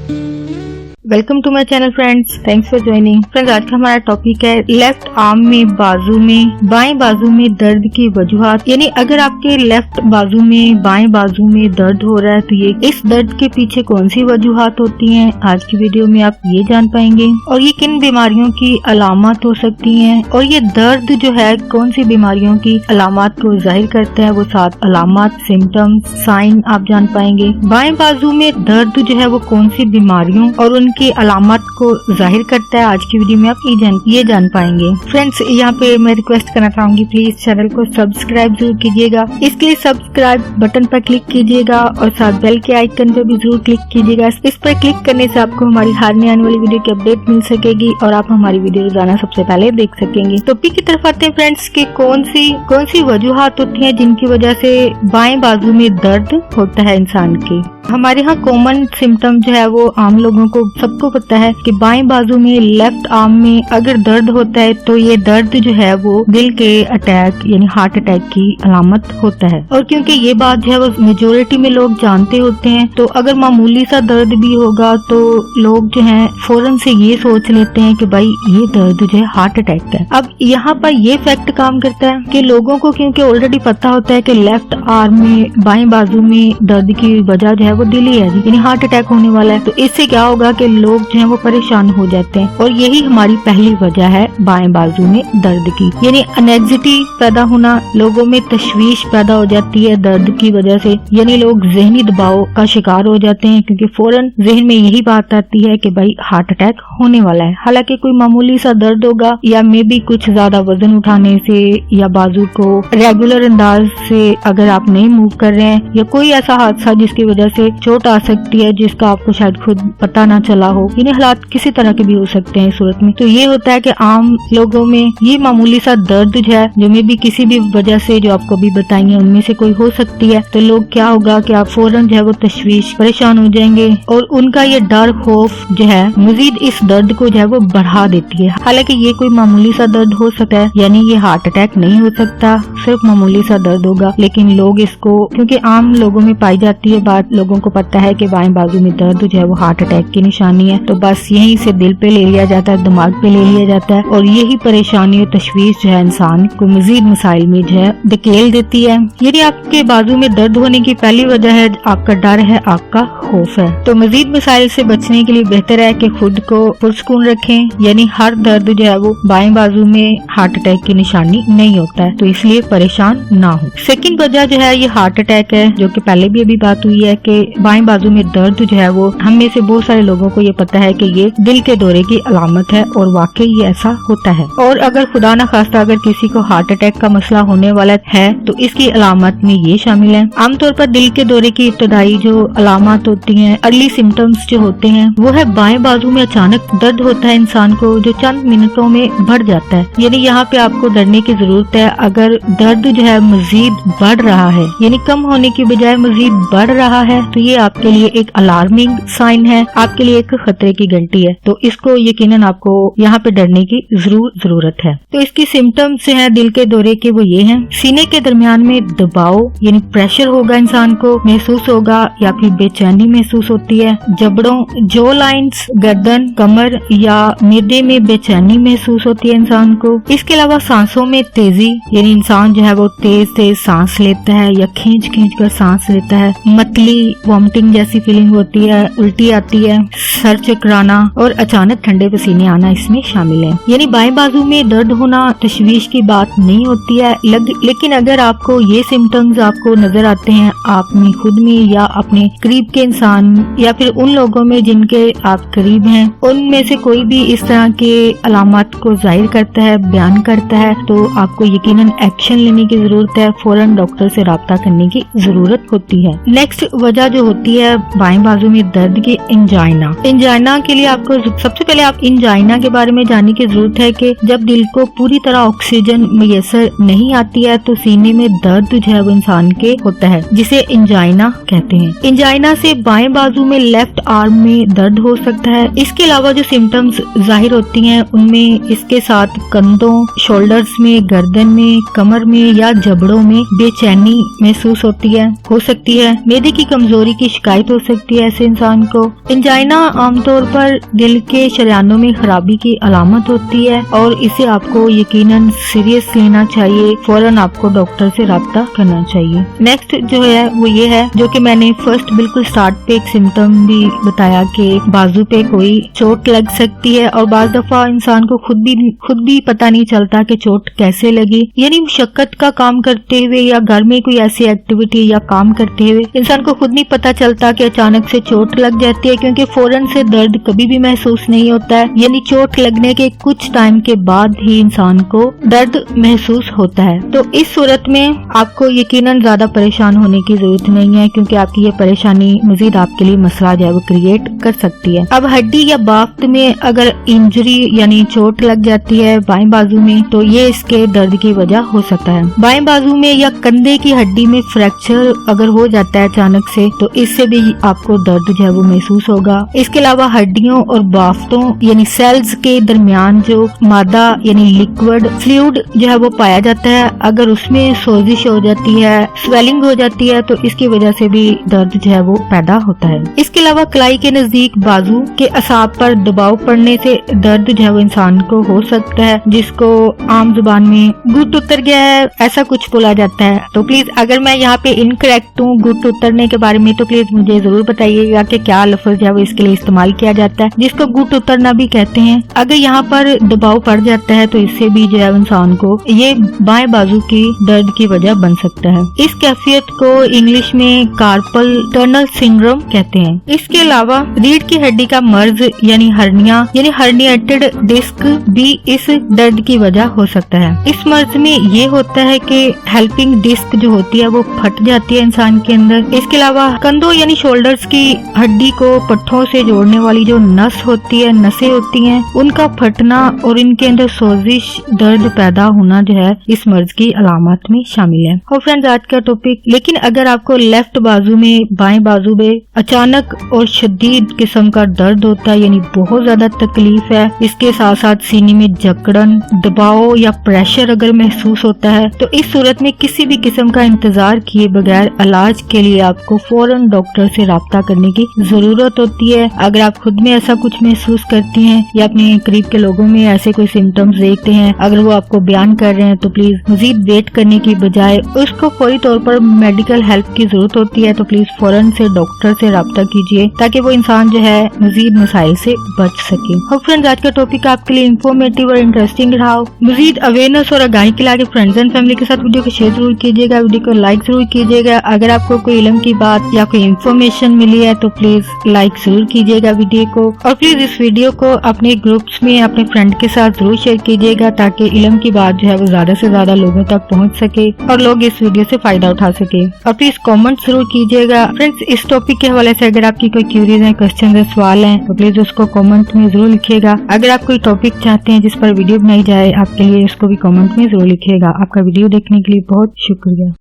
Welcome to my channel friends, thanks for joining. Friends, आज का हमारा टॉपिक है लेफ्ट आर्म में, बाजू में, बाएं बाजू में दर्द की वजूहात। यानी अगर आपके लेफ्ट बाजू में, बाएं बाजू में दर्द हो रहा है तो ये इस दर्द के पीछे कौन सी वजूहात होती हैं, आज की वीडियो में आप ये जान पाएंगे। और ये किन बीमारियों की अलामत हो सकती हैं, और ये दर्द जो है कौन सी बीमारियों की अलामत को जाहिर करता है, वो 7 अलामत, सिम्टम्स, साइन आप जान पाएंगे। बाएं बाजू में दर्द जो है वो कौन सी बीमारियों और की अलामत को जाहिर करता है, आज की वीडियो में आप ये जान पाएंगे। फ्रेंड्स, यहाँ पे मैं रिक्वेस्ट करना चाहूंगी, प्लीज चैनल को सब्सक्राइब जरूर कीजिएगा। इसके लिए सब्सक्राइब बटन पर क्लिक कीजिएगा और साथ बेल के आइकन पर भी जरूर क्लिक कीजिएगा। इस पर क्लिक करने से आपको हमारी हर नई आने वाली वीडियो की अपडेट मिल सकेगी और आप हमारी वीडियो रोजाना सबसे पहले देख सकेंगे। टॉपिक की तरफ आते हैं फ्रेंड्स कि कौन सी वजूहात होती है जिनकी वजह से बाएं बाजू में दर्द होता है इंसान की। हमारे यहाँ कॉमन सिम्टम जो है वो आम लोगों को सबको पता है कि बाएं बाजू में, लेफ्ट आर्म में अगर दर्द होता है तो ये दर्द जो है वो दिल के अटैक यानी हार्ट अटैक की अलामत होता है। और क्योंकि ये बात जो है वो मेजोरिटी में लोग जानते होते हैं, तो अगर मामूली सा दर्द भी होगा तो लोग जो है फौरन से ये सोच लेते हैं कि भाई ये दर्द जो है हार्ट अटैक का है। अब यहाँ पर ये फैक्ट काम करता है कि लोगों को क्योंकि ऑलरेडी पता होता है कि लेफ्ट आर्म में, बाएं बाजू में दर्द की वजह जो है वो दिल ही है, यानी हार्ट अटैक होने वाला है, तो इससे क्या होगा कि लोग जो है वो परेशान हो जाते हैं। और यही हमारी पहली वजह है बाएं बाजू में दर्द की, यानी एंग्जाइटी पैदा होना, लोगों में तशवीश पैदा हो जाती है दर्द की वजह से, यानी लोग जहनी दबाव का शिकार हो जाते हैं क्योंकि फौरन जहन में यही बात आती है कि भाई हार्ट अटैक होने वाला है। हालांकि कोई मामूली सा दर्द होगा या मे भी कुछ ज्यादा वजन उठाने से या बाजू को रेगुलर अंदाज से अगर आप नहीं मूव कर रहे हैं या कोई ऐसा हादसा जिसकी वजह से चोट आ सकती है जिसका आपको शायद खुद पता ना चला हो, यानी हालात किसी तरह के भी हो सकते हैं इस सूरत में। तो ये होता है कि आम लोगों में ये मामूली सा दर्द जो है, जो में भी किसी भी वजह से जो आपको भी बताएंगे उनमें से कोई हो सकती है, तो लोग क्या होगा कि आप फौरन जो है वो तशवीश, परेशान हो जाएंगे और उनका ये डर, खौफ जो है मजीद इस दर्द को जो है वो बढ़ा देती है। हालांकि ये कोई मामूली सा दर्द हो सकता है, यानी ये हार्ट अटैक नहीं हो सकता, सिर्फ मामूली सा दर्द होगा, लेकिन लोग इसको, क्योंकि आम लोगों में पाई जाती है बात, लोगों को पता है कि बाएं बाजू में दर्द जो है वो हार्ट अटैक की निशानी है, तो बस यहीं से दिल पे ले लिया जाता है, दिमाग पे ले लिया जाता है और यही परेशानी और तशवीश जो है इंसान को मजीद मसाइल में जो है धकेल देती है। यदि आपके बाजू में दर्द होने की पहली वजह है आपका डर है, आपका खौफ है, तो मजीद मसाइल से बचने के लिए बेहतर है कि खुद को पुरसुकून रखें, यानी हर दर्द जो है वो बाएं बाजू में हार्ट अटैक की निशानी नहीं होता है, तो इसलिए परेशान ना हो। सेकंड वजह जो है ये हार्ट अटैक है, जो कि पहले भी अभी बात हुई है कि बाएं बाजू में दर्द जो है वो हम में से बहुत सारे लोगों को ये पता है कि ये दिल के दौरे की अलामत है और वाकई ये ऐसा होता है। और अगर खुदा न खास्ता अगर किसी को हार्ट अटैक का मसला होने वाला है तो इसकी अलामत में ये शामिल है। आमतौर पर दिल के दौरे की इब्तदाई जो अलामत होती हैं, अर्ली सिम्टम्स जो होते हैं, वो है बाएं बाजू में अचानक दर्द होता है इंसान को, जो चंद मिनटों में बढ़ जाता है। यानी यहाँ पे आपको डरने की जरूरत है। अगर दर्द जो है मजीद बढ़ रहा है, यानी कम होने की बजाय मजीद बढ़ रहा है, तो ये आपके लिए एक अलार्मिंग साइन है, आपके लिए एक खतरे की घंटी है, तो इसको यकीनन आपको यहाँ पे डरने की जरूरत है। तो इसकी सिम्टम्स जो है दिल के दौरे के वो ये हैं, सीने के दरमियान में दबाव यानी प्रेशर होगा, इंसान को महसूस होगा या फिर बेचैनी महसूस होती है, जबड़ों, जो लाइन्स, गर्दन, कमर या मिर्दे में बेचैनी महसूस होती है इंसान को। इसके अलावा सांसों में तेजी, यानी इंसान जो है वो तेज तेज सांस लेता है या खींच कर सांस लेता है, मतली, वॉमिटिंग जैसी फीलिंग होती है, उल्टी आती है, सर चकराना और अचानक ठंडे पसीने आना इसमें शामिल है। यानी बाएं बाजू में दर्द होना तशवीश की बात नहीं होती है, लेकिन अगर आपको ये सिम्टम्स आपको नजर आते हैं आप में खुद में या अपने करीब के इंसान या फिर उन लोगों में जिनके आप करीब हैं, उनमें से कोई भी इस तरह के अलामत को जाहिर करता है, बयान करता है, तो आपको यकीनन एक्शन लेने की जरूरत है, फौरन डॉक्टर से राब्ता करने की जरूरत होती है। नेक्स्ट वजह जो होती है बाएं बाजू में दर्द की, एंजाइना। एंजाइना के लिए आपको सबसे पहले आप एंजाइना के बारे में जानने की जरूरत है कि जब दिल को पूरी तरह ऑक्सीजन मैसर नहीं आती है तो सीने में दर्द जो है वो इंसान के होता है, जिसे एंजाइना कहते हैं। एंजाइना से बाएं बाजू में, लेफ्ट आर्म में दर्द हो सकता है। इसके अलावा जो सिम्टम्स जाहिर होती हैं उनमें इसके साथ कंधों, शोल्डर्स में, गर्दन में, कमर में या जबड़ों में बेचैनी महसूस होती है, हो सकती है। मैदे की कमजोरी कमजोरी की शिकायत हो सकती है ऐसे इंसान को। एंजाइना आमतौर पर दिल के शरियानों में खराबी की अलामत होती है और इसे आपको यकीनन सीरियस लेना चाहिए, फौरन आपको डॉक्टर से राब्ता करना चाहिए। नेक्स्ट जो है वो ये है, जो कि मैंने फर्स्ट बिल्कुल स्टार्ट पे एक सिम्टम भी बताया कि बाजू पे कोई चोट लग सकती है और बाज दफा इंसान को खुद भी पता नहीं चलता कि चोट कैसे लगी। यानी मुशक्कत का काम करते हुए या घर में कोई ऐसी एक्टिविटी या काम करते हुए इंसान को खुद नहीं पता चलता कि अचानक से चोट लग जाती है, क्योंकि फौरन से दर्द कभी भी महसूस नहीं होता है। यानी चोट लगने के कुछ टाइम के बाद ही इंसान को दर्द महसूस होता है। तो इस सूरत में आपको यकीनन ज्यादा परेशान होने की जरूरत नहीं है, क्योंकि आपकी ये परेशानी मजीद आपके लिए मसला जो है वो क्रिएट कर सकती है। अब हड्डी या बाफ्त में अगर इंजरी यानी चोट लग जाती है बाएं बाजू में, तो ये इसके दर्द की वजह हो सकता है। बाएं बाजू में या कंधे की हड्डी में फ्रैक्चर अगर हो जाता है अचानक से, तो इससे भी आपको दर्द जो है वो महसूस होगा। इसके अलावा हड्डियों और बाफ्तों यानी सेल्स के दरमियान जो मादा यानी लिक्विड फ्लूइड जो है वो पाया जाता है, अगर उसमें सोजिश हो जाती है, स्वेलिंग हो जाती है, तो इसकी वजह से भी दर्द जो है वो पैदा होता है। इसके अलावा कलाई के नजदीक बाजू के असाब पर दबाव पड़ने से दर्द जो है वो इंसान को हो सकता है, जिसको आम जुबान में गुट उतर गया है ऐसा कुछ बोला जाता है। तो प्लीज अगर मैं यहाँ पे इनकरेक्ट हूँ गुट उतरने के बारे में, तो प्लीज मुझे जरूर बताइएगा कि क्या लफ्ज है वो इसके लिए इस्तेमाल किया जाता है, जिसको गुट उतरना भी कहते हैं। अगर यहाँ पर दबाव पड़ जाता है तो इससे भी जो है इंसान को ये बाएं बाजू की दर्द की वजह बन सकता है। इस कैफियत को इंग्लिश में कार्पल टनल सिंड्रोम कहते हैं। इसके अलावा रीढ़ की हड्डी का मर्ज यानी हर्निया यानी हर्निएटेड डिस्क भी इस दर्द की वजह हो सकता है। इस मर्ज में ये होता है कि हेल्पिंग डिस्क जो होती है वो फट जाती है इंसान के अंदर। इसके अलावा कंधों यानी शोल्डर्स की हड्डी को पट्टों से जोड़ने वाली जो नस होती है, नसें होती हैं, उनका फटना और इनके अंदर सोजिश दर्द पैदा होना जो है इस मर्ज की अलामत में शामिल है। और फ्रेंड्स आज का टॉपिक, लेकिन अगर आपको लेफ्ट बाजू में बाएं बाजू में अचानक और शदीद किस्म का दर्द होता है यानी बहुत ज्यादा तकलीफ है, इसके साथ साथ सीने में जकड़न, दबाव या प्रेशर अगर महसूस होता है, तो इस सूरत में किसी भी किस्म का इंतजार किए बगैर इलाज के लिए आपको फौरन डॉक्टर से राब्ता करने की जरूरत होती है। अगर आप खुद में ऐसा कुछ महसूस करती हैं या अपने करीब के लोगों में ऐसे कोई सिम्टम्स देखते हैं, अगर वो आपको बयान कर रहे हैं, तो प्लीज मजीद वेट करने की बजाय उसको फौरी तौर पर मेडिकल हेल्प की जरूरत होती है, तो प्लीज फौरन से डॉक्टर से राब्ता कीजिए ताकि वो इंसान जो है मजीद मसाइल से बच सके। और फ्रेंड्स आज का टॉपिक आपके लिए इंफॉर्मेटिव और इंटरेस्टिंग रहा हो। मजीद अवेयरनेस और आगाही के लिए फ्रेंड्स एंड फैमिली के साथ वीडियो को शेयर जरूर कीजिएगा, वीडियो को लाइक जरूर कीजिएगा। अगर आपको कोई इल्म की बात या कोई इन्फॉर्मेशन मिली है तो प्लीज लाइक जरूर कीजिएगा वीडियो को, और प्लीज इस वीडियो को अपने ग्रुप्स में अपने फ्रेंड के साथ जरूर शेयर कीजिएगा ताकि इल्म की बात जो है वो ज्यादा से ज्यादा लोगों तक पहुंच सके और लोग इस वीडियो से फायदा उठा सके। और प्लीज कमेंट जरूर कीजिएगा। फ्रेंड्स इस टॉपिक के हवाले से अगर आपकी कोई क्यूरीज है, क्वेश्चन है, सवाल है, तो प्लीज उसको कमेंट में जरूर लिखिएगा। अगर आप कोई टॉपिक चाहते हैं जिस पर वीडियो बनाई जाए आपके लिए, उसको भी कमेंट में जरूर लिखिएगा। आपका वीडियो देखने के लिए बहुत शुक्रिया।